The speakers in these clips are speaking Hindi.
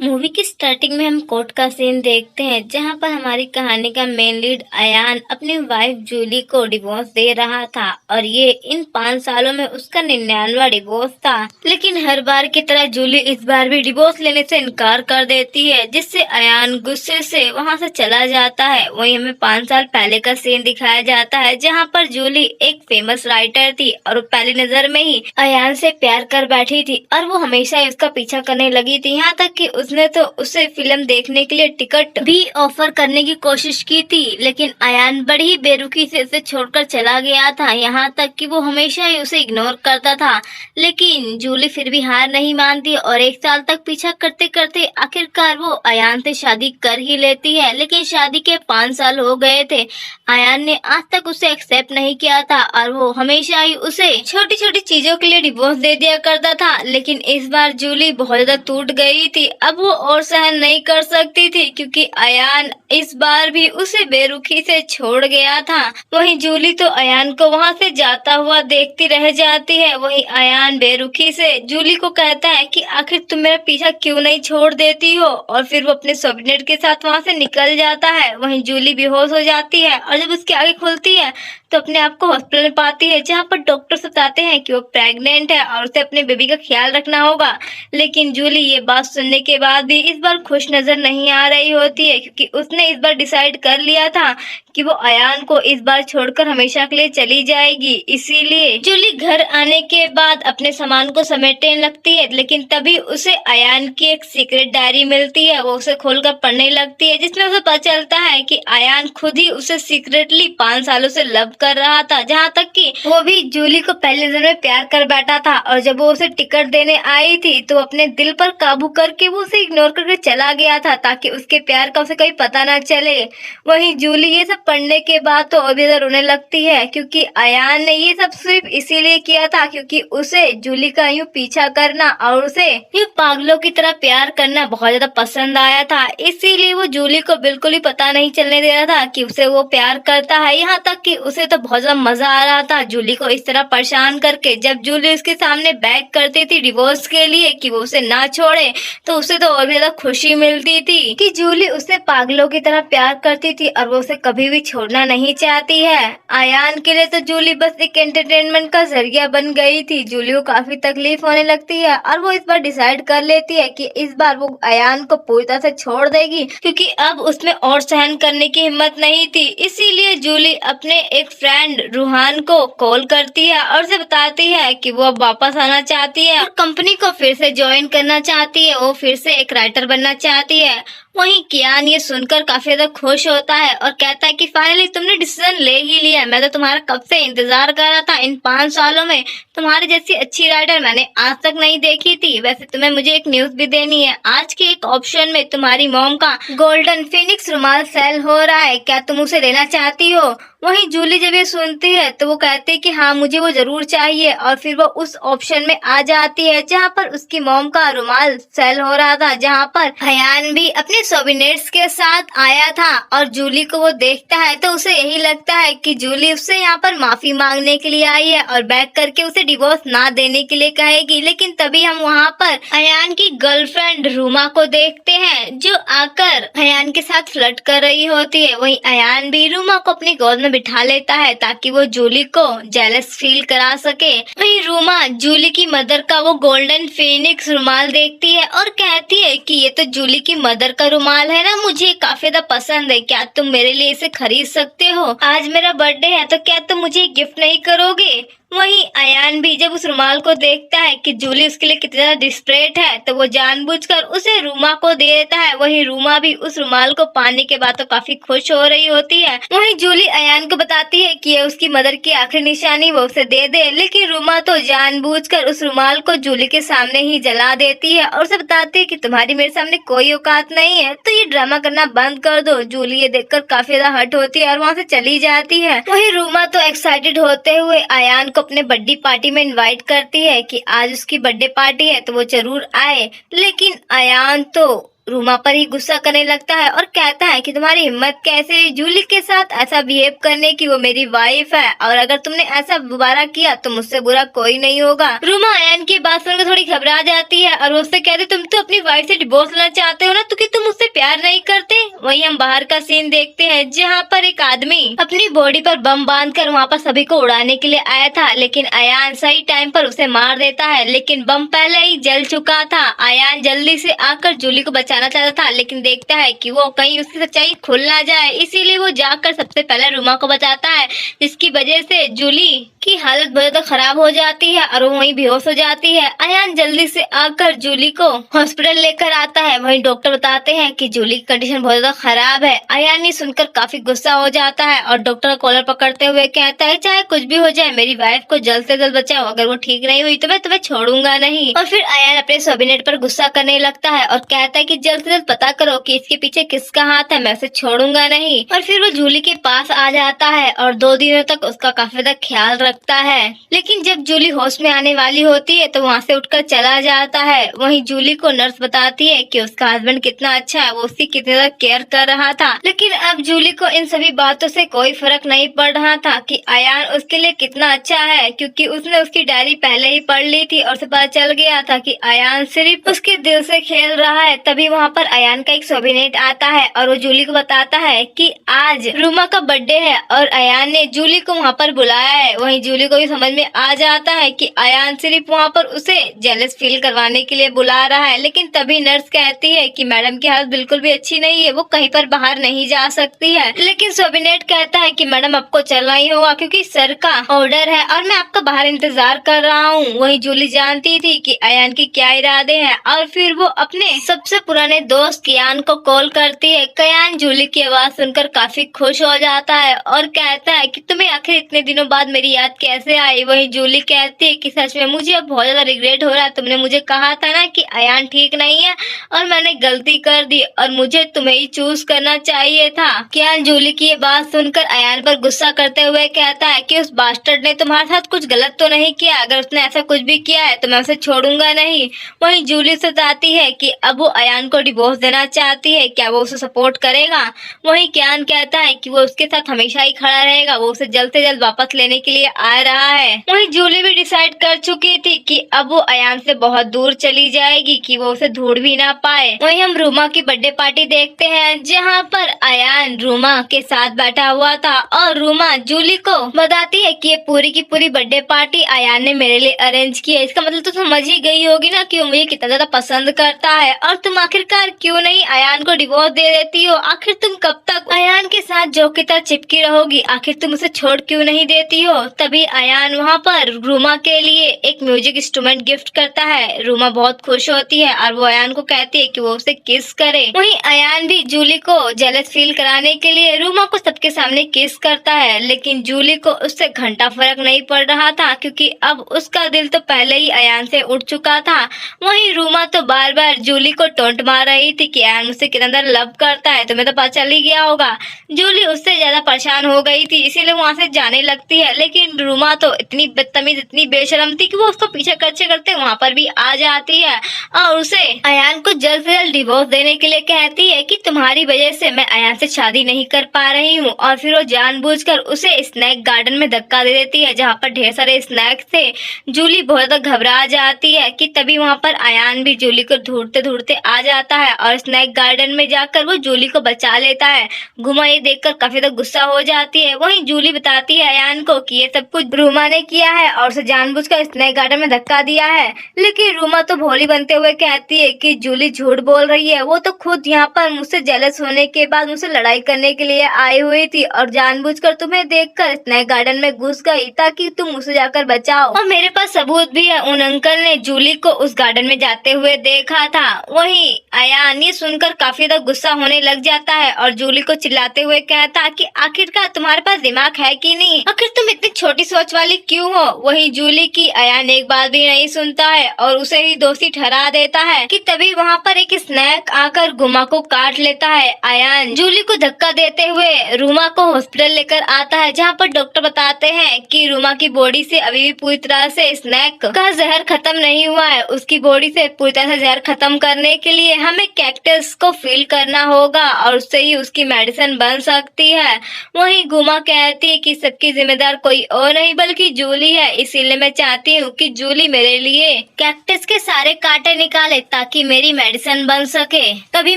मूवी की स्टार्टिंग में हम कोर्ट का सीन देखते हैं जहां पर हमारी कहानी का मेन लीड अयान अपनी वाइफ जूली को डिवोर्स दे रहा था और ये इन 5 सालों में उसका 99वां डिवोर्स था। लेकिन हर बार की तरह जूली इस बार भी डिवोर्स लेने से इनकार कर देती है, जिससे अयान गुस्से से वहां से चला जाता है। वहीं हमें 5 साल पहले का सीन दिखाया जाता है जहाँ पर जूली एक फेमस राइटर थी और वो पहली नजर में ही अयान से प्यार कर बैठी थी और वो हमेशा ही उसका पीछा करने लगी थी। यहाँ तक कि उसने तो उसे फिल्म देखने के लिए टिकट भी ऑफर करने की कोशिश की थी, लेकिन अयान बड़ी ही बेरुखी से उसे छोड़कर चला गया था। यहाँ तक कि वो हमेशा ही उसे इग्नोर करता था, लेकिन जूली फिर भी हार नहीं मानती और 1 साल तक पीछा करते करते आखिरकार वो अयान से शादी कर ही लेती है। लेकिन शादी के 5 साल हो गए थे, अयान ने आज तक उसे एक्सेप्ट नहीं किया था और वो हमेशा ही उसे छोटी छोटी चीजों के लिए डिवोर्स दे दिया करता था। लेकिन इस बार जूली बहुत ज्यादा टूट गई थी, अब वो और सहन नहीं कर सकती थी क्योंकि अयान इस बार भी उसे बेरुखी से छोड़ गया था। वहीं जूली तो अयान को वहां से जाता हुआ देखती रह जाती है। वहीं अयान बेरुखी से जूली को कहता है कि आखिर तुम मेरा पीछा क्यों नहीं छोड़ देती हो, और फिर वो अपने सबनेट के साथ वहां से निकल जाता है। वहीं जूली बेहोश हो जाती है और जब उसकी आंखें खुलती है तो अपने आप को हॉस्पिटल में पाती है जहाँ पर डॉक्टर बताते हैं कि वो प्रेग्नेंट है और उसे अपने बेबी का ख्याल रखना होगा। लेकिन जूली ये बात सुनने के बाद भी इस बार खुश नजर नहीं आ रही होती है क्योंकि उसने इस बार डिसाइड कर लिया था कि वो अयान को इस बार छोड़कर हमेशा के लिए चली जाएगी। इसीलिए जूली घर आने के बाद अपने सामान को समेटने लगती है, लेकिन तभी उसे अयान की एक सीक्रेट डायरी मिलती है। वो उसे खोलकर पढ़ने लगती है जिसमें उसे पता चलता है कि अयान खुद ही उसे सीक्रेटली 5 सालों से लव कर रहा था, जहाँ तक कि वो भी जूली को पहले नजर में प्यार कर बैठा था। और जब वो उसे टिकट देने आई थी तो अपने दिल पर काबू करके वो उसे इग्नोर करके चला गया था ताकि उसके प्यार का उसे कहीं पता ना चले। वहीं जूली ये सब पढ़ने के बाद तो और भी ज्यादा रोने लगती है क्योंकि अयान ने ये सब सिर्फ इसीलिए किया था क्योंकि उसे जूली का यूं पीछा करना और उसे यूं पागलों की तरह प्यार करना बहुत ज्यादा पसंद आया था। इसीलिए वो जूली को बिल्कुल ही पता नहीं चलने दे रहा था कि उसे वो प्यार करता है। यहाँ तक कि उसे तो बहुत ज्यादा मजा आ रहा था जूली को इस तरह परेशान करके। जब जूली उसके सामने बैग करती थी डिवोर्स के लिए कि वो उसे ना छोड़े, तो उसे तो और भी ज्यादा खुशी मिलती थी कि जूली उसे पागलों की तरह प्यार करती थी और वो उसे कभी भी छोड़ना नहीं चाहती है। अयान के लिए तो जूली बस एक एंटरटेनमेंट का जरिया बन गई थी। जूली को काफी तकलीफ होने लगती है और वो इस बार डिसाइड कर लेती है कि इस बार वो अयान को पूरी तरह से छोड़ देगी क्योंकि अब उसमें और सहन करने की हिम्मत नहीं थी। इसीलिए जूली अपने एक फ्रेंड रूहान को कॉल करती है और उसे बताती है कि वो अब वापस आना चाहती है और कंपनी को फिर से ज्वाइन करना चाहती है, वो फिर से एक राइटर बनना चाहती है। वहीं कियान ये सुनकर काफी ज्यादा खुश होता है और कहता है कि फाइनली तुमने डिसीजन ले ही लिया। मैं तो तुम्हारा कब से इंतजार कर रहा था। इन 5 सालों में तुम्हारी जैसी अच्छी राइटर मैंने आज तक नहीं देखी थी। वैसे तुम्हें मुझे एक न्यूज भी देनी है। आज के एक ऑप्शन में तुम्हारी मॉम का गोल्डन फिनिक्स रुमाल सेल हो रहा है, क्या तुम उसे लेना चाहती हो? वहीं जूली जब ये सुनती है तो वो कहती है कि हाँ मुझे वो जरूर चाहिए और फिर वो उस ऑप्शन में आ जाती है जहाँ पर उसकी मॉम का रुमाल सेल हो रहा था, जहाँ पर अयान भी अपने सोविनेट्स के साथ आया था। और जूली को वो देखता है तो उसे यही लगता है कि जूली उससे यहाँ पर माफी मांगने के लिए आई है और बैक करके उसे डिवोर्स ना देने के लिए कहेगी। लेकिन तभी हम वहाँ पर अयान की गर्लफ्रेंड रूमा को देखते हैं जो आकर अयान के साथ फ्लर्ट कर रही होती है। वहीं अयान भी रूमा को अपनी गोद में बिठा लेता है ताकि वो जूली को जेलस फील करा सके। वहीं रूमा जूली की मदर का वो गोल्डन फिनिक्स रुमाल देखती है और कहती है कि ये तो जूली की मदर का रुमाल है ना, मुझे काफी ज्यादा पसंद है, क्या तुम मेरे लिए इसे खरीद सकते हो? आज मेरा बर्थडे है तो क्या तुम मुझे गिफ्ट नहीं करोगे? वहीं अयान भी जब उस रुमाल को देखता है कि जूली उसके लिए कितना ज्यादा डिस्परेट है तो वो जानबूझकर उसे रूमा को दे देता है। वहीं रूमा भी उस रुमाल को पाने के बाद तो काफी खुश हो रही होती है। वहीं जूली अयान को बताती है कि ये उसकी मदर की आखिरी निशानी, वो उसे दे दे। लेकिन रूमा तो जानबूझकर उस रुमाल को जूली के सामने ही जला देती है और उसे बताती है कि तुम्हारी मेरे सामने कोई औकात नहीं है, तो ये ड्रामा करना बंद कर दो। जूली ये देखकर काफी ज्यादा हर्ट होती है और वहाँ से चली जाती है। वहीं रूमा तो एक्साइटेड होते हुए अयान को अपने बर्थडे पार्टी में इनवाइट करती है कि आज उसकी बर्थडे पार्टी है तो वो जरूर आए। लेकिन अयान तो रूमा पर ही गुस्सा करने लगता है और कहता है कि तुम्हारी हिम्मत कैसे हुई जूली के साथ ऐसा बिहेव करने की, वो मेरी वाइफ है और अगर तुमने ऐसा दोबारा किया तो मुझसे बुरा कोई नहीं होगा। रूमा अयान की बात सुनकर थोड़ी घबरा जाती है और उससे कहती तुम तो अपनी वाइफ से डिवोर्स लेना चाहते हो ना, तो कि तुम मुझसे प्यार नहीं करते। वहीं हम बाहर का सीन देखते हैं जहाँ पर एक आदमी अपनी बॉडी पर बम बांधकर वहाँ पर सभी को उड़ाने के लिए आया था, लेकिन अयान सही टाइम पर उसे मार देता है, लेकिन बम पहले ही जल चुका था। अयान जल्दी से आकर जूली को बचाना चाहता था, लेकिन देखता है कि वो कहीं उसकी सच्चाई खुल ना जाए, इसीलिए वो जाकर सबसे पहले रूमा को बचाता है, जिसकी वजह से जूली की हालत बहुत ज्यादा खराब हो जाती है और वो वहीं बेहोश हो जाती है। अयान जल्दी से आकर जूली को हॉस्पिटल लेकर आता है। वहीं डॉक्टर बताते हैं कि जूली की कंडीशन बहुत ज्यादा खराब है। अयान ये सुनकर काफी गुस्सा हो जाता है और डॉक्टर का कॉलर पकड़ते हुए कहता है चाहे कुछ भी हो जाए मेरी वाइफ को जल्द से जल्द बचाओ, अगर वो ठीक नहीं हुई तो मैं तुम्हें छोड़ूंगा नहीं। और फिर अयान अपने सोबिनेट पर गुस्सा करने लगता है और कहता है कि जल्द से जल्द पता करो कि इसके पीछे किसका हाथ है, मैं उसे छोड़ूंगा नहीं। और फिर वो जूली के पास आ जाता है और 2 दिनों तक उसका काफी ज्यादा ख्याल रखता है, लेकिन जब जूली होश में आने वाली होती है तो वहाँ से उठकर चला जाता है। वहीं जूली को नर्स बताती है कि उसका हस्बैंड कितना अच्छा है, वो उसकी कितनी ज्यादा केयर कर रहा था, लेकिन अब जूली को इन सभी बातों से कोई फर्क नहीं पड़ रहा था कि अयान उसके लिए कितना अच्छा है, क्योंकि उसने उसकी डायरी पहले ही पढ़ ली थी और उसे पता चल गया था कि अयान सिर्फ उसके दिल से खेल रहा है। तभी वहाँ पर अयान का एक सोबिनेट आता है और वो जूली को बताता है कि आज रूमा का बर्थडे है और अयान ने जूली को वहाँ पर बुलाया है। वहीं जूली को भी समझ में आ जाता है कि अयान सिर्फ वहाँ पर उसे जेलस फील करवाने के लिए बुला रहा है, लेकिन तभी नर्स कहती है कि मैडम की हालत बिल्कुल भी अच्छी नहीं है, वो कहीं पर बाहर नहीं जा सकती है। लेकिन सोबिनेट कहता है कि मैडम आपको चलना ही होगा क्योंकि सर का ऑर्डर है और मैं आपका बाहर इंतजार कर रहा हूँ। वहीं जूली जानती थी कि अयान के क्या इरादे हैं और फिर वो अपने सबसे पुराने दोस्त कियान को कॉल करती है। कियान जूली की आवाज सुनकर काफी खुश हो जाता है और कहता है कि तुम्हें आखिर इतने दिनों बाद मेरी याद कैसे आई। वहीं जूली कहती है कि सच में मुझे अब बहुत ज्यादा रिग्रेट हो रहा है, तुमने मुझे कहा था ना कि अयान ठीक नहीं है और मैंने गलती कर दी और मुझे तुम्हें ही चूज करना चाहिए था। कियान जूली की ये बात सुनकर अयान पर गुस्सा करते हुए कहता है कि उस बास्टर्ड ने तुम्हारे साथ कुछ गलत तो नहीं किया, अगर उसने ऐसा कुछ भी किया है तो मैं उसे छोड़ूंगा नहीं। वहीं जूली बताती है कि अब वो अयान को डिवोर्स देना चाहती है, क्या वो उसे सपोर्ट करेगा। वहीं कियान कहता है कि वो उसके साथ हमेशा ही खड़ा रहेगा, वो उसे जल्द से जल्द वापस लेने के लिए आ रहा है। वहीं जूली भी डिसाइड कर चुकी थी कि अब वो अयान से बहुत दूर चली जाएगी कि वो उसे ढूंढ भी ना पाए। वहीं हम रूमा की बर्थडे पार्टी देखते हैं जहाँ पर अयान रूमा के साथ बैठा हुआ था और रूमा जूली को बताती है कि ये पूरी की पूरी बर्थडे पार्टी अयान ने मेरे लिए अरेंज की है। इसका मतलब तो समझ ही गई होगी ना कि वो मुझे कितना ज्यादा पसंद करता है और तुम आखिरकार क्यों नहीं अयान को डिवोर्स दे देती हो। आखिर तुम कब तक अयान के साथ जो की तरह चिपकी रहोगी, आखिर तुम उसे छोड़ क्यों नहीं देती हो। तभी अयान वहाँ पर रूमा के लिए एक म्यूजिक इंस्ट्रूमेंट गिफ्ट करता है। रूमा बहुत खुश होती है और वो अयान को कहती है कि वो उसे किस करे। वहीं अयान भी जूली को जेलस फील कराने के लिए रूमा को सबके सामने किस करता है, लेकिन जूली को उससे घंटा फर्क नहीं पड़ रहा था क्योंकि अब उसका दिल तो पहले ही अयान से उठ चुका था। वहीं रूमा तो बार बार जूली को टोंट मार रही थी कि अयान मुझसे कितना ज्यादा लव करता है, तुम्हें तो पता चल ही गया होगा। जूली उससे ज्यादा परेशान हो गई थी, इसीलिए वहाँ से जाने लगती है, लेकिन रूमा तो इतनी बदतमीज इतनी बेशरम थी कि वो उसको पीछे करते करते वहाँ पर भी आ जाती है और उसे अयान को जल्द से जल्द डिवोर्स देने के लिए कहती है कि तुम्हारी वजह से मैं अयान से शादी नहीं कर पा रही हूँ। और फिर वो जानबूझकर उसे स्नैक गार्डन में धक्का दे देती है जहाँ पर ढेर सारे स्नैक्स थे। जूली बहुत ज्यादा घबरा जाती है कि तभी वहाँ पर अयान भी जूली को ढूंढते ढूंढते आ जाता है और स्नैक गार्डन में जाकर वो जूली को बचा लेता है। गुमा ये देखकर काफी ज्यादा गुस्सा हो जाती है। वहीं जूली बताती है अयान को कि ये सब कुछ रूमा ने किया है और उसे जानबूझकर स्नैक गार्डन में धक्का दिया है, लेकिन रूमा तो भोली बनते हुए कहती है कि जूली झूठ बोल रही है, वो तो खुद यहाँ पर मुझसे जेलस होने के बाद मुझसे लड़ाई करने के लिए आई हुई थी और जानबूझकर तुम्हें देखकर स्नैक गार्डन में घुस गई ताकि तुम उसे जाकर बचाओ। और मेरे पास सबूत भी है, उन अंकल ने जूली को उस गार्डन में जाते हुए देखा था। वहीं अयान ये सुनकर काफी ज्यादा गुस्सा होने लग जाता है और जूली को चिल्लाते हुए कहता कि आखिरकार तुम्हारे पास दिमाग है कि नहीं, आखिर तुम इतनी छोटी सोच वाली क्यों हो। वहीं जूली की अयान एक बात भी नहीं सुनता है और उसे ही दोषी ठहरा देता है कि तभी वहाँ पर एक स्नैक आकर गुमा को काट लेता है। अयान जूली को धक्का देते हुए रूमा को हॉस्पिटल लेकर आता है जहाँ पर डॉक्टर बताते हैं कि रूमा की बॉडी से अभी भी पूरी तरह से स्नैक का जहर खत्म नहीं हुआ है, उसकी बॉडी से पूरी तरह से जहर खत्म करने के लिए हमें कैक्टस को फील करना होगा और उससे ही उसकी मेडिसिन बन सकती है। वहीं गुमा कहती है कि सबकी जिम्मेदार कोई और नहीं बल्कि जूली है, इसीलिए मैं चाहती हूँ कि जूली मेरे लिए कैक्टस के सारे कांटे निकाले ताकि मेरी मेडिसिन बन सके। तभी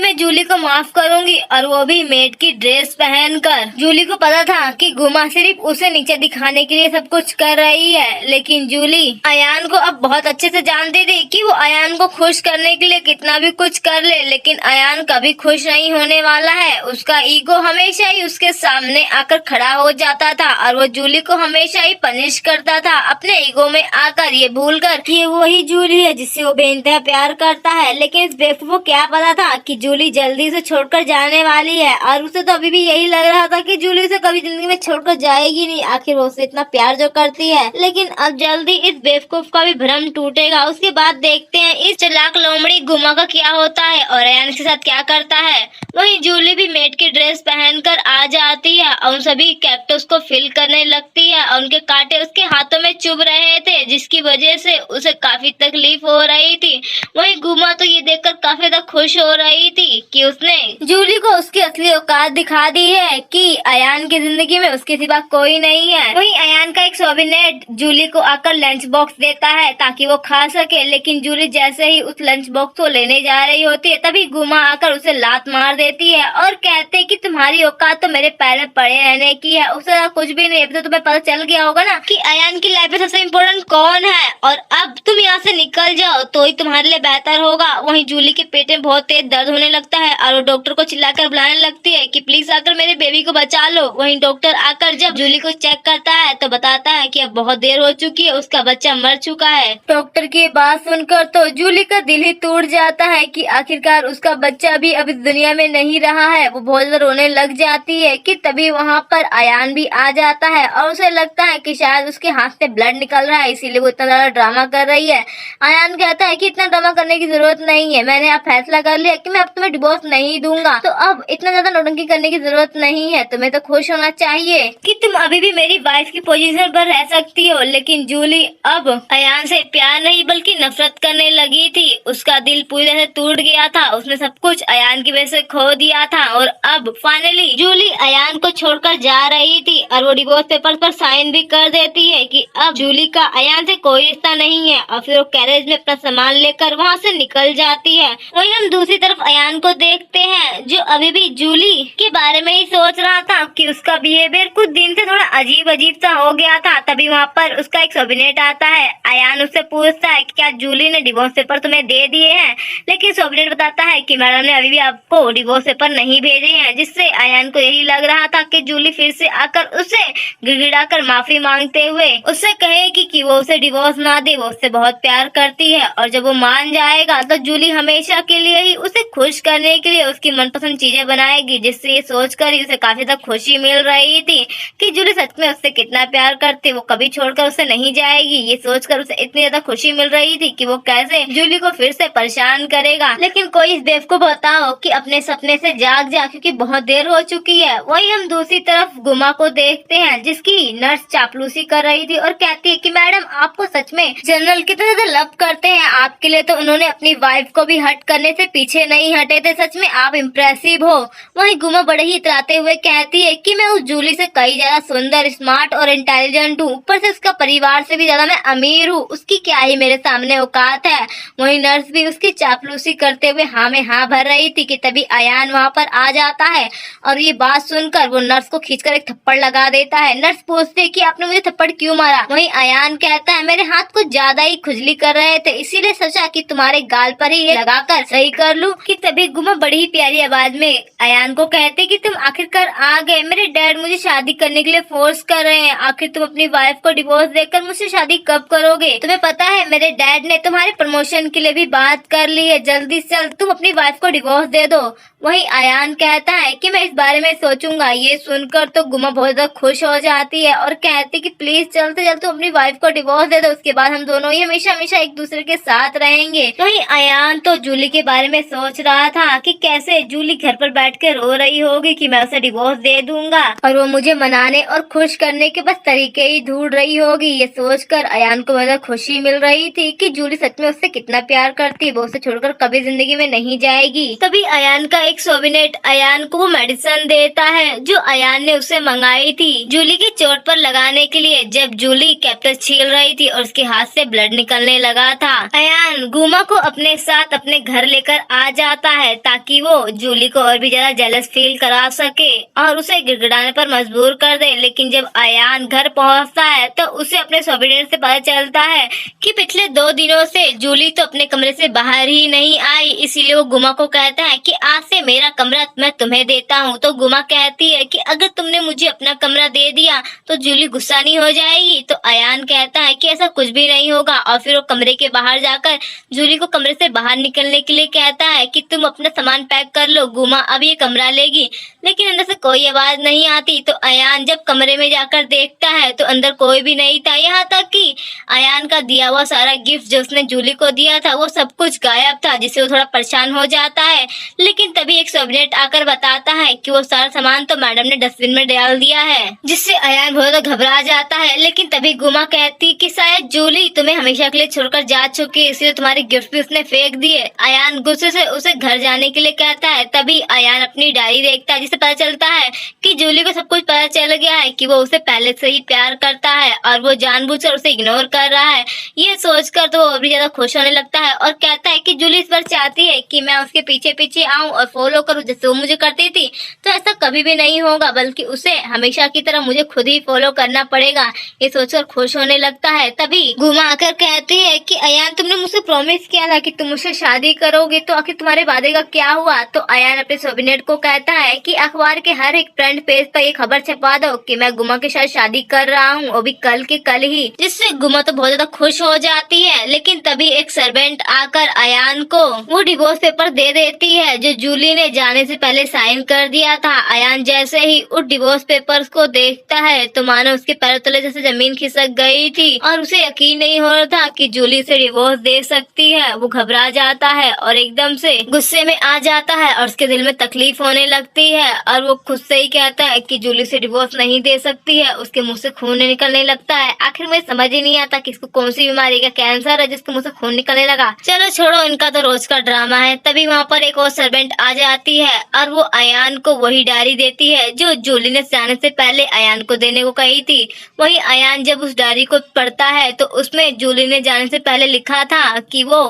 मैं जूली को माफ करूंगी और वो भी मेड की ड्रेस पहनकर। जूली को पता था कि गुमा सिर्फ उसे नीचे दिखाने के लिए सब कुछ कर रही है, लेकिन जूली अयान को अब बहुत अच्छे से जानती थी कि वो अयान को खुश करने के लिए कितना भी कुछ कर ले, लेकिन अयान कभी खुश नहीं होने वाला है। उसका ईगो हमेशा ही उसके सामने आकर खड़ा हो जाता था और वो जूली को हमेशा ही पनिश करता था अपने ईगो में आकर, ये भूलकर कि वही जूली है जिससे वो बेइंतहा प्यार करता है। लेकिन इस बेवकूफ को क्या पता था कि जूली जल्दी से छोड़कर जाने वाली है और उसे तो अभी भी यही लग रहा था कि जूली उसे कभी जिंदगी में छोड़कर जाएगी नहीं, आखिर वो उसे इतना प्यार जो करती है। लेकिन अब जल्दी इस बेवकूफ का भी भ्रम टूटेगा। उसके बाद देखते हैं इस चालाक लोमड़ी गुमा का क्या होता है और अयान के साथ क्या करता है। वहीं जूली भी मेड की ड्रेस पहनकर आ जाती है और सभी कैक्टस को फील करने लगती है और उनके कांटे उसके हाथों में चुभ रहे थे, जिसकी वजह से उसे काफी तकलीफ हो रही थी। वहीं गुमा तो ये देखकर काफी ज्यादा खुश हो रही थी कि उसने जूली को उसकी असली औकात दिखा दी है कि अयान की जिंदगी में उसके सिवा कोई नहीं है। वहीं अयान का एक सोबिनेट जूली को आकर लंच बॉक्स देता है ताकि वो खा सके, लेकिन जूली जैसे ही उस लंच बॉक्स को लेने जा रही होती है तभी गुमा आकर उसे लात मार देती है और कहते हैं कि तुम्हारी औकात तो मेरे पैर में पड़े रहने की है, उससे कुछ भी नहीं। अभी तो तुम्हें पता चल गया होगा ना कि अयान की लाइफ में सबसे इम्पोर्टेंट कौन है और अब तुम यहाँ से निकल जाओ तो ही तुम्हारे लिए बेहतर होगा। वहीं जूली के पेट में बहुत तेज दर्द होने लगता है और वो डॉक्टर को चिल्लाकर बुलाने लगती है कि प्लीज आकर मेरे बेबी को बचा लो। वहीं डॉक्टर आकर जब जूली को चेक करता है तो बताता है कि अब बहुत देर हो चुकी है, उसका बच्चा मर चुका है। डॉक्टर की बात सुनकर तो जूली का दिल ही टूट जाता है कि आखिरकार उसका बच्चा भी अब इस दुनिया में नहीं रहा है। वो बहुत ज्यादा रोने लग जाती है कि तभी वहाँ पर अयान भी आ जाता है और उसे लगता है कि शायद उसके हाथ से ब्लड निकल रहा है, इसीलिए वो इतना ज्यादा ड्रामा कर रही है। अयान कहता है कि इतना ड्रामा करने की जरूरत नहीं है, मैंने अब फैसला कर लिया कि मैं अब तुम्हें डिवोर्स नहीं दूंगा, तो अब इतना ज्यादा नौटंकी करने की जरूरत नहीं है। तुम्हें तो खुश होना चाहिए कि तुम अभी भी मेरी वाइफ की पोजीशन पर रह सकती हो। लेकिन जूली अब अयान से प्यार नहीं बल्कि नफरत करने लगी थी। उसका दिल पूरी तरह से टूट गया था, उसने सब कुछ अयान की वजह से खो दिया था और अब फाइनली जूली अयान को छोड़कर जा रही थी और वो डिवोर्स पेपर पर साइन भी कर देती है कि अब जूली का अयान से कोई रिश्ता नहीं है और फिर वो कैरेज में अपना सामान लेकर वहाँ से निकल जाती है। वहीं हम दूसरी तरफ अयान को देखते हैं जो अभी भी जूली के बारे में ही सोच रहा था कि उसका बिहेवियर कुछ दिन से थोड़ा अजीब अजीब सा हो गया था। तभी वहाँ पर उसका एक सोबिनेट आता है। अयान उससे पूछता है कि क्या जूली ने डिवोर्स पेपर तुम्हें दे दिए हैं, लेकिन सोबिनेट बताता है कि मैडम ने अभी भी आपको डिवोर्स पेपर नहीं भेजे हैं, जिससे अयान को यही लग रहा था कि जूली फिर से आकर उसे गिड़गिड़ाकर माफी मांगते हुए उससे कहेगी कि वो उसे डिवोर्स ना दे, वो उससे बहुत प्यार करती है और जब वो मान जाएगा तो जूली हमेशा के लिए ही उसे खुश करने के लिए उसकी मनपसंद चीजें बनाएगी, जिससे ये सोचकर ही उसे काफी ज्यादा खुशी मिल रही थी कि जूली सच में उससे कितना प्यार करती, वो कभी छोड़कर उसे नहीं जाएगी। ये सोचकर उसे इतनी ज्यादा खुशी मिल रही थी कि वो कैसे जूली को फिर से परेशान करेगा। लेकिन कोई इस बेवकूफ को बताओ कि अपने सपने से जाग जा, क्योंकि बहुत देर हो चुकी है। वहीं हम दूसरी तरफ गुमा को देखते हैं जिसकी नर्स चापलूसी कर रही थी और कहती है कि मैडम आपको सच में जनरल कितना ज्यादा लव करते हैं, आपके लिए तो उन्होंने अपनी वाइफ को भी हट करने से पीछे नहीं हटे थे, सच में आप इम्प्रेसिव हो। वहीं गुमा बड़े ही इतराते हुए कहती है कि मैं उस जूली से कई ज्यादा सुंदर, स्मार्ट और इंटेलिजेंट हूँ, ऊपर से उसका परिवार से भी ज्यादा मैं अमीर हूँ, उसकी क्या ही मेरे सामने औकात है। वहीं नर्स भी उसकी चापलूसी करते हुए हाँ में हाँ भर रही थी कि तभी अयान वहाँ पर आ जाता है और ये बात सुनकर वो नर्स को खींचकर एक थप्पड़ लगा देता है। नर्स पूछती है कि आपने मुझे थप्पड़ क्यों मारा। वहीं अयान कहता है मेरे हाथ कुछ ज्यादा ही खुजली कर रहे थे, इसीलिए सोचा कि तुम्हारे गाल पर ही ये लगाकर सही कर लूं। कि तभी गुमा बड़ी ही प्यारी आवाज में अयान को कहते कि तुम आखिरकार आ गए, मेरे डैड मुझे शादी करने के लिए फोर्स कर रहे हैं, आखिर तुम अपनी वाइफ को डिवोर्स देकर मुझसे शादी कब करोगे। तुम्हें पता है मेरे डैड ने तुम्हारे प्रमोशन के लिए भी बात कर ली है, जल्दी से जल्द तुम अपनी वाइफ को डिवोर्स दे दो। वहीं अयान कहता है कि मैं इस बारे में सोचूंगा। ये सुनकर तो गुमा बहुत ज्यादा खुश हो जाती है और कहती कि प्लीज जल्द से जल्द तू अपनी वाइफ को डिवोर्स दे दो, उसके बाद हम दोनों ही हमेशा हमेशा एक दूसरे के साथ रहेंगे। वहीं अयान तो जूली के बारे में सोच रहा था कि कैसे जूली घर पर बैठ के रो रही होगी कि मैं उसे डिवोर्स दे दूंगा और वो मुझे मनाने और खुश करने के बस तरीके ही ढूंढ रही होगी। ये सोचकर अयान को बहुत खुशी मिल रही थी कि जूली सच में उससे कितना प्यार करती है, वो उसे छोड़कर कभी जिंदगी में नहीं जाएगी। तभी अयान का एक सोबिनेट अयान को वो मेडिसिन देता है जो अयान ने उसे मंगाई थी जूली की चोट पर लगाने के लिए। जब जूली कैप्टस छील रही थी और उसके हाथ से ब्लड निकलने लगा था, अयान गुमा को अपने साथ अपने घर लेकर आ जाता है ताकि वो जूली को और भी ज्यादा जेलस फील करा सके और उसे गिड़गिड़ाने पर मजबूर कर दे। लेकिन जब अयान घर पहुंचता है तो उसे अपने सोबिनेट से पता चलता है कि पिछले 2 दिनों से जूली तो अपने कमरे से बाहर ही नहीं आई, इसीलिए वो गुमा को कहता है कि आज से मेरा कमरा मैं तुम्हें देता हूँ। तो गुमा कहती है कि अगर तुमने मुझे अपना कमरा दे दिया तो जूली गुस्सा नहीं हो जाएगी। तो अयान कहता है कि ऐसा कुछ भी नहीं होगा और फिर वो कमरे के बाहर जाकर जूली को कमरे से बाहर निकलने के लिए कहता है कि तुम अपना सामान पैक कर लो, गुमा अब ये कमरा लेगी। लेकिन अंदर से कोई आवाज नहीं आती। तो अयान जब कमरे में जाकर देखता है तो अंदर कोई भी नहीं था, यहाँ तक कि अयान का दिया हुआ सारा गिफ्ट जो उसने जूली को दिया था वो सब कुछ गायब था, जिससे वो थोड़ा परेशान हो जाता है। लेकिन तभी एक सोबिनेट आकर बताता है कि वो सारा सामान तो मैडम ने डस्टबिन में डाल दिया है, जिससे अयान बहुत घबरा जाता है। लेकिन तभी गुमा कहती कि शायद जूली तुम्हें हमेशा के लिए छोड़कर जा चुकी है, इसलिए तुम्हारे गिफ्ट भी उसने फेंक दिए। अयान गुस्से से उसे घर जाने के लिए कहता है। तभी अयान अपनी डायरी देखता है जिससे पता चलता है कि जूली को सब कुछ पता चल गया है कि वो उसे पहले से ही प्यार करता है और वो जानबूझकर उसे इग्नोर कर रहा है। ये सोचकर तो वो और भी ज्यादा खुश होने लगता है और कहता है कि जूली इस बार चाहती है कि मैं उसके पीछे पीछे आऊं और फॉलो करूं जैसे वो मुझे करती थी, तो ऐसा कभी भी नहीं होगा, बल्कि उसे हमेशा की तरह मुझे खुद ही फॉलो करना पड़ेगा। ये सोचकर खुश होने लगता है। तभी गुमा आकर कहती है कि अयान तुमने मुझसे प्रॉमिस किया था कि तुम मुझसे शादी करोगे, तो आखिर तुम्हारे वादे का क्या हुआ? तो अयान अपने सोबिनेट को कहता है कि अखबार के हर एक फ्रंट पेज पर ये खबर छपा दो कि मैं गुमा के साथ शादी कर रहा हूँ, वो भी कल के कल ही। जिससे गुमा तो बहुत ज्यादा खुश हो जाती है। लेकिन तभी एक सर्वेंट आकर अयान को वो डिवोर्स पेपर दे देती है जो जूली ने जाने से पहले साइन कर दिया था। अयान जैसे ही उस डिवोर्स पेपर्स को देखता है तो मानो उसके पैरों तले जैसे जमीन खिसक गई थी और उसे यकीन नहीं हो रहा था कि जूली से डिवोर्स दे सकती है। वो घबरा जाता है और एकदम से गुस्से में आ जाता है और उसके दिल में तकलीफ होने लगती है और वो खुद से ही कहता है कि जूली से डिवोर्स नहीं दे सकती है। उसके मुंह से खून निकलने लगता है। आखिर मुझे समझ ही नहीं आता कि इसको कौन सी बीमारी का कैंसर है जिसके मुंह से खून निकलने लगा। चलो छोड़ो, इनका तो रोज का ड्रामा है। तभी वहाँ पर एक और सर्वेंट आ जाती है और वो अयान को वही डायरी देती है जो जूली ने जाने से पहले अयान को देने को कही थी। वही अयान जब उस डायरी को पढ़ता है तो उसमें जूली ने जाने से पहले लिखा था कि वो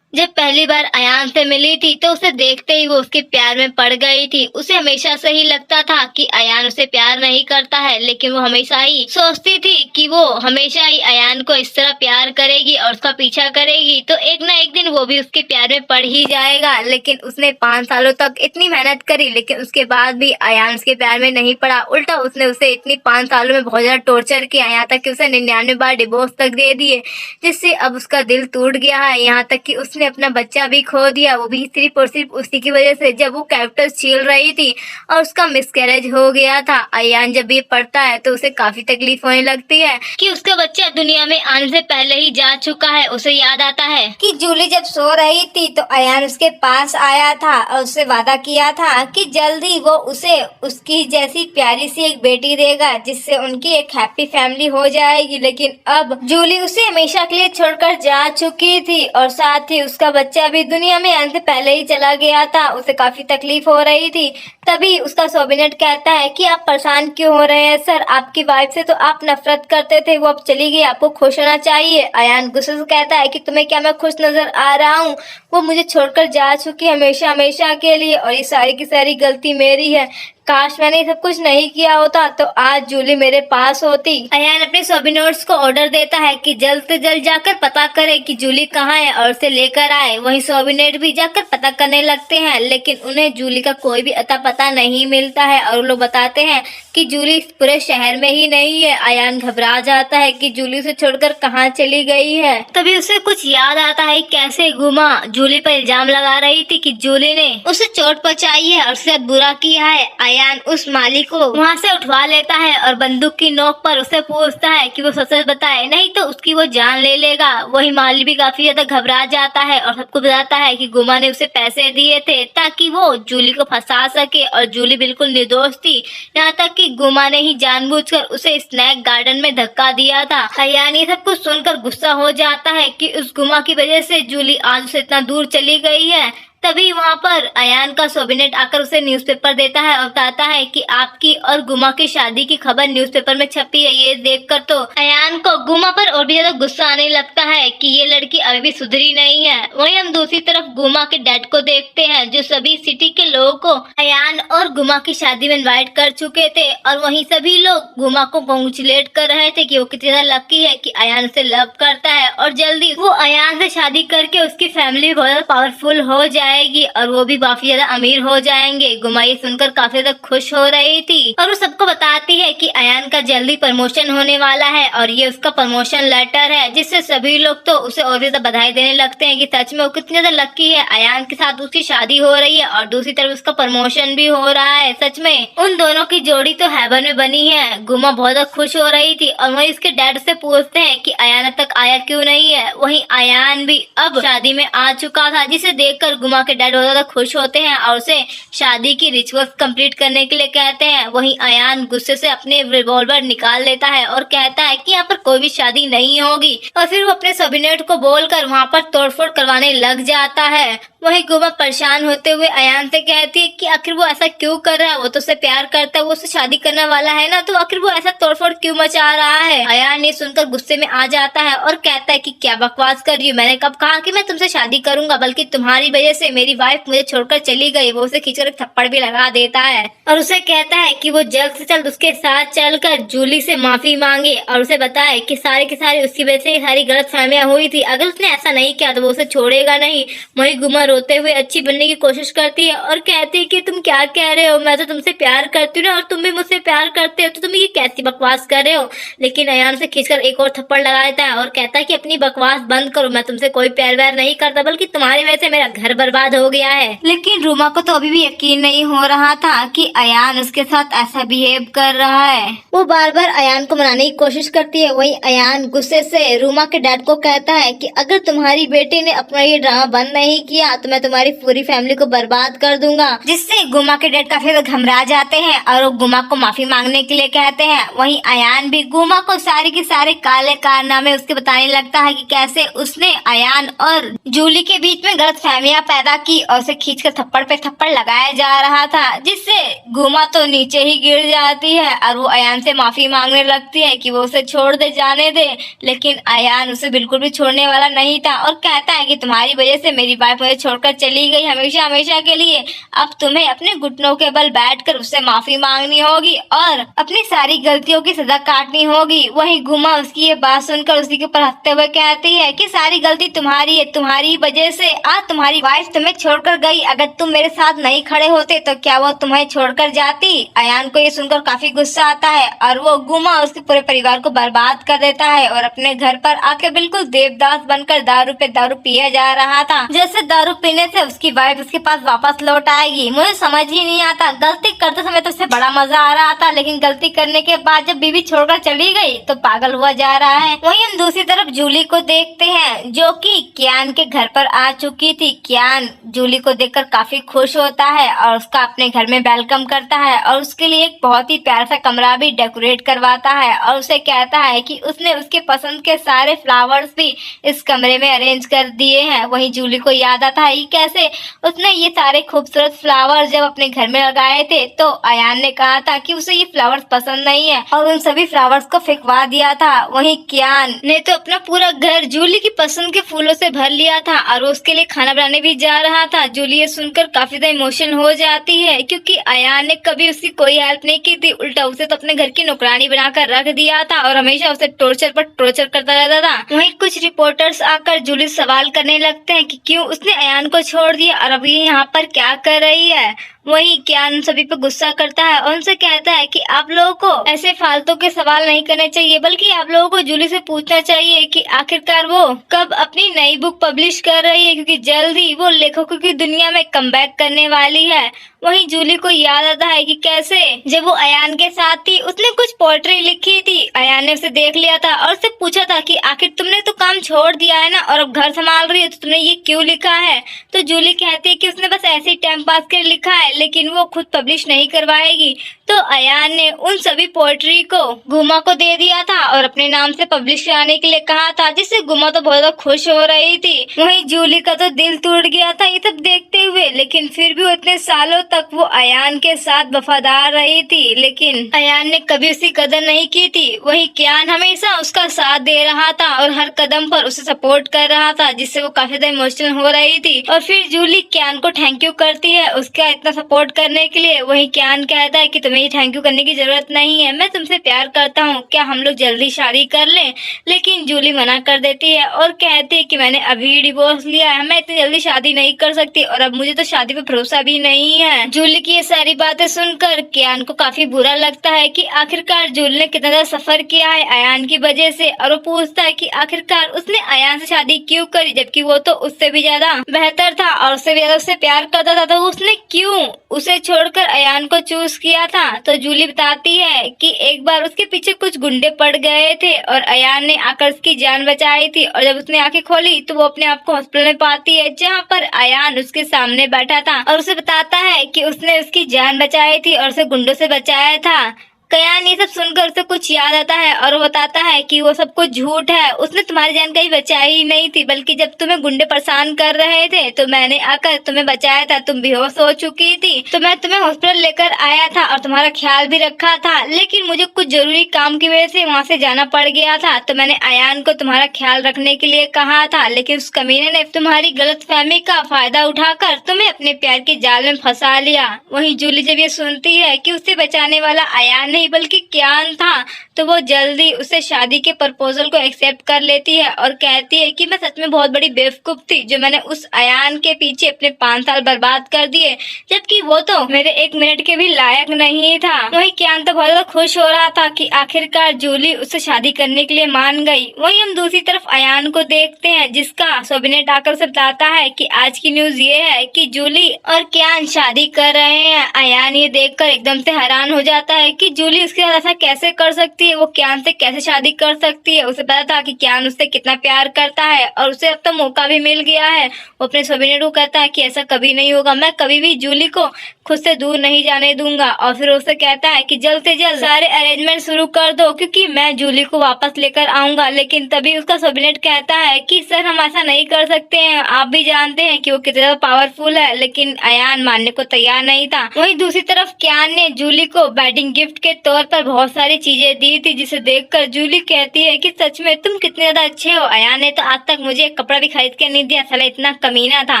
जब पहली बार अयान से मिली थी तो उसे देखते ही वो उसके प्यार में पड़ गई थी। उसे हमेशा से ही लगता था कि अयान उसे प्यार नहीं करता है, लेकिन वो हमेशा ही सोचती थी कि वो हमेशा ही अयान को इस तरह प्यार करेगी और उसका पीछा करेगी तो एक ना एक दिन वो भी उसके प्यार में पड़ ही जाएगा। लेकिन उसने 5 सालों तक इतनी मेहनत करी, लेकिन उसके बाद भी अयान उसके प्यार में नहीं पड़ा। उल्टा उसने उसे इतनी 5 सालों में बहुत ज्यादा टॉर्चर किया, यहाँ तक कि उसे 99 बार डिवोर्स तक दे दिए, जिससे अब उसका दिल टूट गया है। यहाँ तक कि उसने अपना बच्चा भी खो दिया, वो भी सिर्फ और सिर्फ उसी की वजह से जब वो कैप्टस छील रही थी और उसका मिसकैरेज हो गया था। अयान जब ये पढ़ता है तो उसे काफी तकलीफ होने लगती है कि उसका बच्चा दुनिया में आने से पहले ही जा चुका है। उसे याद आता है कि जूली जब सो रही थी तो अयान उसके पास आया था और उससे वादा किया था कि जल्दी वो उसे उसकी जैसी प्यारी सी एक बेटी देगा जिससे उनकी एक हैप्पी फैमिली हो जाएगी। लेकिन अब जूली उसे हमेशा के लिए छोड़कर जा चुकी थी और साथ ही उसका बच्चा भी दुनिया में आने से पहले ही चला गया था। उसे काफी तकलीफ हो रही थी। तभी उसका सोबिनेट कहता है कि आप परेशान क्यों हो रहे हैं सर, आपकी वाइफ से तो आप नफरत करते थे, वो अब चली गई, आपको खुश होना चाहिए। अयान गुस्से से कहता है कि तुम्हें क्या मैं खुश नजर आ रहा हूँ? वो मुझे छोड़कर जा चुकी है हमेशा हमेशा के लिए और ये सारी की सारी गलती मेरी है। काश मैंने ये सब कुछ नहीं किया होता तो आज जूली मेरे पास होती। अयान अपने सोबिनोट्स को ऑर्डर देता है कि जल्द से जल्द जाकर पता करे कि जूली कहाँ है और उसे लेकर आए। वहीं सोबिनेट भी जाकर पता करने लगते हैं, लेकिन उन्हें जूली का कोई भी अता पता नहीं मिलता है और वो लोग बताते हैं कि जूली इस पूरे शहर में ही नहीं है। अयान घबरा जाता है कि जूली उसे छोड़कर कहाँ चली गई है। तभी उसे कुछ याद आता है कैसे गुमा जूली पर इल्जाम लगा रही थी कि जूली ने उसे चोट पहुंचाई है और उससे बुरा किया है। अयान उस माली को वहाँ से उठवा लेता है और बंदूक की नोक पर उसे पूछता है कि वो सच बताए, नहीं तो उसकी वो जान ले लेगा। वही माली भी काफी ज्यादा घबरा जाता है और सबको बताता है कि गुमा ने उसे पैसे दिए थे ताकि वो जूली को फंसा सके और जूली बिल्कुल निर्दोष थी। यहाँ तक कि गुमा ने ही जानबूझकर उसे स्नैक गार्डन में धक्का दिया था। अयान ये सब कुछ सुनकर गुस्सा हो जाता है कि उस गुमा की वजह से जूली आज उसे इतना दूर चली गई है। तभी वहाँ पर अयान का सोबिनेट आकर उसे न्यूज़पेपर देता है और बताता है कि आपकी और गुमा की शादी की खबर न्यूज़पेपर में छपी है। ये देखकर तो अयान को गुमा पर और भी ज्यादा गुस्सा आने लगता है कि ये लड़की अभी भी सुधरी नहीं है। वहीं हम दूसरी तरफ गुमा के डैड को देखते हैं जो सभी सिटी के लोगों को अयान और गुमा की शादी में इन्वाइट कर चुके थे और वहीं सभी लोग गुमा को कांग्रेचुलेट कर रहे थे कि वो कितनी ज्यादा लकी है कि अयान से लव करता है और जल्दी वो अयान से शादी करके उसकी फैमिली बहुत ज्यादा पावरफुल हो जाएगी और वो भी काफी ज्यादा अमीर हो जाएंगे। गुमा ये सुनकर काफी ज्यादा खुश हो रही थी और वो सबको बताती है कि अयान का जल्दी प्रमोशन होने वाला है और ये उसका प्रमोशन लेटर है, जिससे सभी लोग तो उसे और ज्यादा बधाई देने लगते हैं कि सच में वो कितनी ज्यादा लकी है। अयान के साथ उसकी शादी हो रही है और दूसरी तरफ उसका प्रमोशन भी हो रहा है। सच में उन दोनों की जोड़ी तो हेवन में बनी है। गुमा बहुत ज्यादा खुश हो रही थी और वही उसके डैड से पूछते हैं कि अयान अब तक आया क्यों नहीं है। वहीं अयान भी अब शादी में आ चुका था, जिसे देखकर गुमा के डैड बहुत ज्यादा खुश होते हैं और उसे शादी की रिचुअल्स कंप्लीट करने के लिए कहते हैं। वहीं अयान गुस्से से अपने रिवॉल्वर निकाल लेता है और कहता है कि यहाँ पर कोई भी शादी नहीं होगी और फिर वो अपने सोबिनेट को बोलकर वहाँ पर तोड़फोड़ करवाने लग जाता है। वहीं गुमा परेशान होते हुए अयान से कहती है कि आखिर वो ऐसा क्यों कर रहा है, वो तो उसे प्यार करता है, वो उससे शादी करने वाला है ना, तो आखिर वो ऐसा तोड़फोड़ क्यों मचा रहा है। अयान ये सुनकर गुस्से में आ जाता है और कहता है कि क्या बकवास कर रही हूँ, मैंने कब कहा कि मैं तुमसे शादी करूंगा, बल्कि तुम्हारी वजह से मेरी वाइफ मुझे छोड़कर चली गई। वो उसे खींचकर एक थप्पड़ भी लगा देता है और उसे कहता है कि वो जल्द से जल्द उसके साथ चलकर जूली से माफी मांगे और उसे बताए कि सारी की सारी उसकी वजह से सारी गलत फहमियां हुई थी। अगर उसने ऐसा नहीं किया तो वो उसे छोड़ेगा नहीं। वही गुमा रोते हुए अच्छी बनने की कोशिश करती है और कहती है कि तुम क्या कह रहे हो, मैं तो तुमसे प्यार करती हूँ ना और तुम भी मुझसे प्यार करते हो, तो तुम ये कैसी बकवास कर रहे हो। लेकिन अयान से खींचकर एक और थप्पड़ लगा देता है और कहता है कि अपनी बकवास बंद करो, मैं तुमसे कोई प्यार व्यार नहीं करता, बल्कि तुम्हारी वजह से मेरा घर बर्बाद हो गया है। लेकिन रूमा को तो अभी भी यकीन नहीं हो रहा था कि अयान उसके साथ ऐसा बिहेव कर रहा है। वो बार बार अयान को मनाने की कोशिश करती है। वही अयान गुस्से से रूमा के डैड को कहता है कि अगर तुम्हारी बेटी ने अपना ये ड्रामा बंद नहीं किया तो मैं तुम्हारी पूरी फैमिली को बर्बाद कर दूंगा, जिससे गुमा के डैड काफी घबरा जाते हैं और वो गुमा को माफी मांगने के लिए कहते हैं। वहीं अयान भी गुमा को सारे के सारे काले कारनामे उसके बताने लगता है कि कैसे उसने अयान और जूली के बीच में गलत फहमियां पैदा की और उसे खींचकर थप्पड़ पे थप्पड़ लगाया जा रहा था, जिससे गुमा तो नीचे ही गिर जाती है और वो अयान से माफी मांगने लगती है कि वो उसे छोड़ दे, जाने दे। लेकिन अयान उसे बिल्कुल भी छोड़ने वाला नहीं था और कहता है कि तुम्हारी वजह से मेरी वाइफ मुझे छोड़कर चली गई हमेशा हमेशा के लिए। अब तुम्हें अपने घुटनों के बल बैठकर उससे माफी मांगनी होगी और अपनी सारी गलतियों की सजा काटनी होगी। वहीं गुमा उसकी ये बात सुनकर उसी के ऊपर हंसते हुए कहती है कि सारी गलती तुम्हारी है, तुम्हारी वजह से आज तुम्हारी वाइफ तुम्हें छोड़कर गई। अगर तुम मेरे साथ नहीं खड़े होते तो क्या वो तुम्हें छोड़कर जाती। अयान को ये सुनकर काफी गुस्सा आता है और वो गुमा उसके पूरे परिवार को बर्बाद कर देता है और अपने घर पर आके बिल्कुल देवदास बनकर दारू पे दारू पिया जा रहा था, जैसे दारू पीने से उसकी वाइफ उसके पास वापस लौट आएगी। मुझे समझ ही नहीं आता, गलती करते समय तो उससे बड़ा मजा आ रहा था, लेकिन गलती करने के बाद जब बीवी छोड़कर चली गई तो पागल हुआ जा रहा है। वहीं हम दूसरी तरफ जूली को देखते हैं जो कि कियान के घर पर आ चुकी थी। कियान जूली को देखकर काफी खुश होता है और उसका अपने घर में वेलकम करता है और उसके लिए एक बहुत ही प्यारा सा कमरा भी डेकोरेट करवाता है और उसे कहता है कि उसने उसके पसंद के सारे फ्लावर्स भी इस कमरे में अरेंज कर दिए हैं। वहीं जूली को याद आता है कि कैसे उसने ये सारे खूबसूरत फ्लावर्स जब अपने घर में लगाए थे तो अयान ने कहा था कि उसे ये फ्लावर्स पसंद नहीं है और उन सभी फ्लावर्स को फेंकवा दिया था। वहीं कियान ने तो अपना पूरा घर जूली की पसंद के फूलों से भर लिया था और उसके लिए खाना बनाने भी जा रहा था। जूली ये सुनकर काफी ज्यादा इमोशनल हो जाती है क्योंकि अयान ने कभी उसकी कोई हेल्प नहीं की थी, उल्टा उसे तो अपने घर की नौकरानी बनाकर रख दिया था और हमेशा उसे टॉर्चर पर टॉर्चर करता रहता था। वहीं कुछ रिपोर्टर्स आकर जूली से सवाल करने लगते हैं कि क्यों उसने अयान को छोड़ दिया और अभी यहाँ पर क्या कर रही है। वहीं कियान सभी पे गुस्सा करता है और उनसे कहता है कि आप लोगों को ऐसे फालतू के सवाल नहीं करने चाहिए, बल्कि आप लोगों को जूली से पूछना चाहिए कि आखिरकार वो कब अपनी नई बुक पब्लिश कर रही है, क्योंकि जल्द ही वो लेखकों की दुनिया में कमबैक करने वाली है। वहीं जूली को याद आता है कि कैसे जब वो अयान के साथ थी उसने कुछ पोएट्री लिखी थी। अयान ने उसे देख लिया था और उससे पूछा था कि आखिर तुमने तो काम छोड़ दिया है ना और अब घर संभाल रही है, तो तुमने ये क्यों लिखा है? तो जूली कहती है कि उसने बस ऐसे ही टाइम पास के लिए लिखा है, लेकिन वो खुद पब्लिश नहीं करवाएगी। तो अयान ने उन सभी पोएट्री को गुमा को दे दिया था और अपने नाम से पब्लिश कराने के लिए कहा था, जिससे गुमा तो बहुत ज्यादा खुश हो रही थी। वहीं जूली का तो दिल टूट गया था ये सब देखते हुए, लेकिन फिर भी वो इतने सालों तक वो अयान के साथ वफादार रही थी, लेकिन अयान ने कभी उसकी कदर नहीं की थी। वहीं कियान हमेशा उसका साथ दे रहा था और हर कदम पर उसे सपोर्ट कर रहा था, जिससे वो काफी ज्यादा इमोशनल हो रही थी। और फिर जूली कियान को थैंक यू करती है उसका इतना सपोर्ट करने के लिए। वहीं कियान कहता है कि तुम्हें ये थैंक यू करने की जरूरत नहीं है, मैं तुमसे प्यार करता हूँ, क्या हम लोग जल्दी शादी कर लें? लेकिन जूली मना कर देती है और कहती है कि मैंने अभी डिवोर्स लिया है, मैं इतनी जल्दी शादी नहीं कर सकती और अब मुझे तो शादी पे भरोसा भी नहीं है। जूली की ये सारी बातें सुनकर कियान को काफी बुरा लगता है कि आखिरकार जूली ने कितना ज्यादा सफर किया है अयान की वजह से, और वो पूछता है कि आखिरकार उसने अयान से शादी क्यों करी, जबकि वो तो उससे भी ज्यादा बेहतर था और उससे भी ज्यादा उससे प्यार करता था, तो उसने क्यों उसे छोड़कर अयान को चूज किया था? तो जूली बताती है कि एक बार उसके पीछे कुछ गुंडे पड़ गए थे और अयान ने आकर उसकी जान बचाई थी, और जब उसने आंखें खोली तो वो अपने आप को हॉस्पिटल में पाती है, जहाँ पर अयान उसके सामने बैठा था और उसे बताता है कि उसने उसकी जान बचाई थी और उसे गुंडों से बचाया था। कियान ये सब सुनकर उसे कुछ याद आता है और वो बताता है कि वो सब कुछ झूठ है, उसने तुम्हारी जान कहीं बचाई ही नहीं थी, बल्कि जब तुम्हें गुंडे परेशान कर रहे थे तो मैंने आकर तुम्हें बचाया था, तुम बेहोश हो चुकी थी, तो मैं तुम्हें हॉस्पिटल लेकर आया था और तुम्हारा ख्याल भी रखा था, लेकिन मुझे कुछ जरूरी काम की वजह से वहाँ से जाना पड़ गया था, तो मैंने अयान को तुम्हारा ख्याल रखने के लिए कहा था, लेकिन उस कमीने ने तुम्हारी गलतफहमी का फायदा उठाकर तुम्हें अपने प्यार के जाल में फंसा लिया। वहीं जूली जब ये सुनती है कि उसे बचाने वाला अयान नहीं बल्कि कियान था, तो वो जल्दी उसे शादी के प्रपोजल को एक्सेप्ट कर लेती है और कहती है कि मैं सच में बहुत बड़ी बेवकूफ थी जो मैंने उस अयान के पीछे अपने 5 साल बर्बाद कर दिए, जबकि वो तो मेरे 1 मिनट के भी लायक नहीं था। वही कियान तो बहुत ज्यादा खुश हो रहा था कि आखिरकार जूली उससे शादी करने के लिए मान गई। वही हम दूसरी तरफ अयान को देखते हैं, जिसका सोबिनेट आकर उसे बताता है कि आज की न्यूज ये है कि जूली और कियान शादी कर रहे हैं। अयान ये देखकर एकदम से हैरान हो जाता है कि जूली उसके साथ ऐसा कैसे कर सकती है, वो कियान से कैसे शादी कर सकती है। उसे पता था कि कियान उससे कितना प्यार करता है और उसे अब तो मौका भी मिल गया है। वो अपने सोबिनेट को कहता है कि ऐसा कभी नहीं होगा, मैं कभी भी जूली को खुद से दूर नहीं जाने दूंगा, और फिर उसे कहता है कि जल्द से जल्द सारे अरेंजमेंट शुरू कर दो क्योंकि मैं जूली को वापस लेकर आऊंगा। लेकिन तभी उसका सोबिनेट कहता है कि सर हम ऐसा नहीं कर सकते हैं, आप भी जानते हैं कि वो कितना पावरफुल है, लेकिन अयान मानने को तैयार नहीं था। वहीं दूसरी तरफ कियान ने जूली को वेडिंग गिफ्ट के तौर पर बहुत सारी चीजें दी थी, जिसे देखकर जूली कहती है कि सच में तुम कितने ज्यादा अच्छे हो, अयान ने तो आज तक मुझे एक कपड़ा भी खरीद के नहीं दिया, साला इतना कमीना था।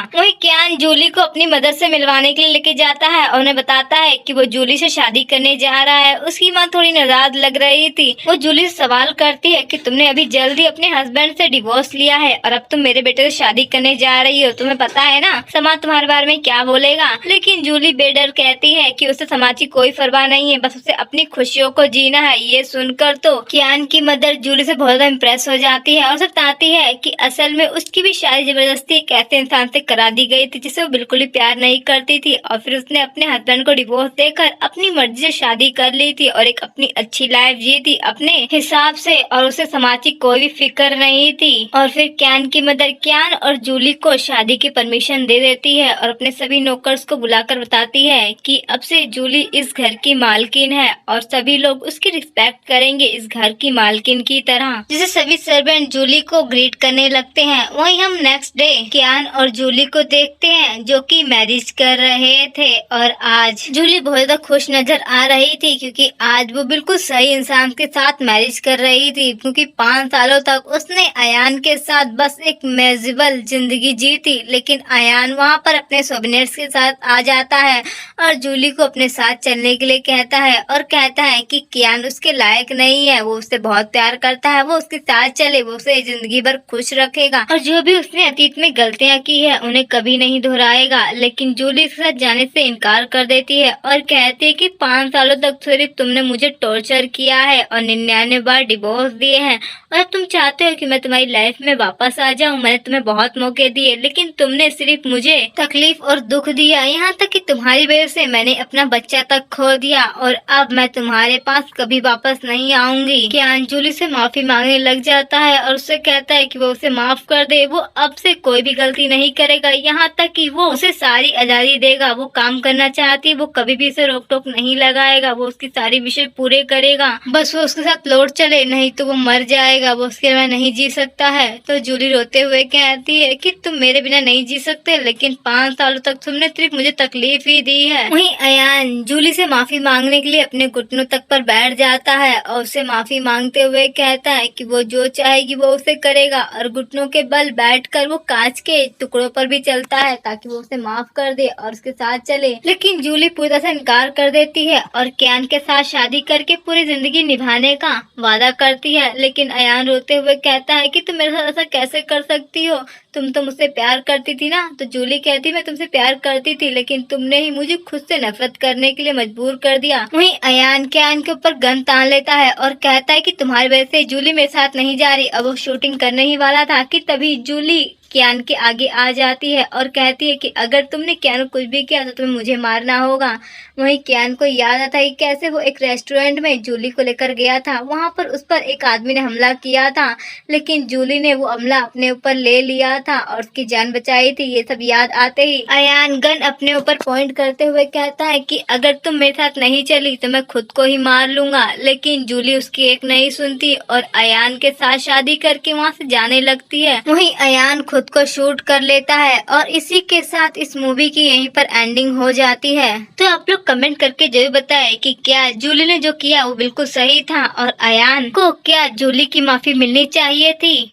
वहीं कियान जूली को अपनी मदर से मिलवाने के लिए लेके जाता है और उन्हें बताता है कि वो जूली से शादी करने जा रहा है। उसकी माँ थोड़ी नाराज लग रही थी। वो जूली से सवाल करती है कि तुमने अभी जल्दी अपने हस्बैंड से डिवोर्स लिया है और अब तुम मेरे बेटे से शादी करने जा रही हो, तुम्हें पता है ना समाज तुम्हारे बारे में क्या बोलेगा। लेकिन जूली बेडर कहती है कि उसे समाज की कोई परवाह नहीं है, बस उसे अपनी खुशियों को जीना है। ये सुनकर तो कियान की मदर जूली से बहुत ज्यादा इम्प्रेस हो जाती है और उसे बताती है कि असल में उसकी भी शादी जबरदस्ती एक ऐसे इंसान से करा दी गई थी जिसे वो बिल्कुल भी प्यार नहीं करती थी, और फिर उसने अपने हस्बैंड को डिवोर्स देकर अपनी मर्जी से शादी कर ली थी और एक अपनी अच्छी लाइफ जी थी अपने हिसाब से, और उसे समाज की कोई भी फिक्र नहीं थी। और फिर कियान की मदर कियान और जूली को शादी की परमिशन दे देती है और अपने सभी नौकर्स को बुलाकर बताती है कि अब से जूली इस घर की मालकिन है और सभी लोग उसकी रिस्पेक्ट करेंगे इस घर की मालकिन की तरह, जिसे सभी सर्वेंट जूली को ग्रीट करने लगते हैं। वहीं हम नेक्स्ट डे कियान और जूली को देखते हैं जो कि मैरिज कर रहे थे, और आज जूली बहुत ज्यादा खुश नजर आ रही थी क्योंकि आज वो बिल्कुल सही इंसान के साथ मैरिज कर रही थी, क्योंकि 5 सालों तक उसने अयान के साथ बस एक मेजबल जिंदगी जी थी। लेकिन अयान वहाँ पर अपने सोबिनेट्स के साथ आ जाता है और जूली को अपने साथ चलने के लिए कहता है और कहता है कि कियान उसके लायक नहीं है, वो उससे बहुत प्यार करता है, वो उसके साथ चले, वो उसे जिंदगी भर खुश रखेगा और जो भी उसने अतीत में गलतियां की है उन्हें कभी नहीं दोहराएगा। लेकिन जूली इसके साथ जाने से इनकार कर देती है और कहती है कि 5 सालों तक सिर्फ तुमने मुझे टॉर्चर किया है और 99 बार डिवोर्स दिए हैं और अब तुम चाहते हो कि मैं तुम्हारी लाइफ में वापस आ जाऊं। मैंने तुम्हें बहुत मौके दिए लेकिन तुमने सिर्फ मुझे तकलीफ और दुख दिया, यहाँ तक कि तुम्हारी वजह से मैंने अपना बच्चा तक खो दिया और अब मैं तुम्हारे पास कभी वापस नहीं आऊंगी। कियान जूली से माफी मांगने लग जाता है और उससे कहता है कि वो उसे माफ कर दे, वो अब से कोई भी गलती नहीं करेगा, यहाँ तक कि वो उसे सारी आजादी देगा। वो काम करना चाहती है, वो कभी भी उसे रोक टोक नहीं लगाएगा, वो उसकी सारी विषय पूरे करेगा, बस वो उसके साथ लौट चले, नहीं तो वो मर जाएगा, वो उसके बिना नहीं जी सकता है। तो जूली रोते हुए कहती है कि तुम मेरे बिना नहीं जी सकते, लेकिन 5 सालों तक तुमने सिर्फ मुझे तकलीफ ही दी है। वहीं अयान जूली से माफी मांगने के लिए अपने घुटनों तक पर बैठ जाता है और उसे माफी मांगते हुए कहता है कि वो जो चाहेगी वो उसे करेगा और घुटनों के बल बैठकर वो कांच के टुकड़ों पर भी चलता है ताकि वो उसे माफ कर दे और उसके साथ चले। लेकिन जूली पूरी तरह से इनकार कर देती है और कियान के साथ शादी करके पूरी जिंदगी निभाने का वादा करती है। लेकिन अयान रोते हुए कहता है कि तुम मेरे साथ ऐसा कैसे कर सकती हो, तुम तो मुझसे प्यार करती थी ना। तो जूली कहती मैं तुमसे प्यार करती थी लेकिन तुमने ही मुझे खुद से नफरत करने के लिए मजबूर कर दिया। वहीं अयान कियान के ऊपर गन तान लेता है और कहता है कि तुम्हारी वजह से जूली मेरे साथ नहीं जा रही। अब वो शूटिंग करने ही वाला था कि तभी जूली कियान के आगे आ जाती है और कहती है कि अगर तुमने कियान को कुछ भी किया तो तुम्हें मुझे मारना होगा। वहीं कियान को याद आता है कि कैसे वो एक रेस्टोरेंट में जूली को लेकर गया था, वहां पर उस पर एक आदमी ने हमला किया था लेकिन जूली ने वो हमला अपने ऊपर ले लिया था और उसकी जान बचाई थी। ये सब याद आते ही अयान गन अपने ऊपर पॉइंट करते हुए कहता है कि अगर तुम मेरे साथ नहीं चली तो मैं खुद को ही मार लूंगा। लेकिन जूली उसकी एक नहीं सुनती और अयान के साथ शादी करके वहाँ से जाने लगती है। वहीं अयान खुद को शूट कर लेता है और इसी के साथ इस मूवी की यहीं पर एंडिंग हो जाती है। तो आप लोग कमेंट करके जरूर बताएं कि क्या जूली ने जो किया वो बिल्कुल सही था और अयान को क्या जूली की माफी मिलनी चाहिए थी।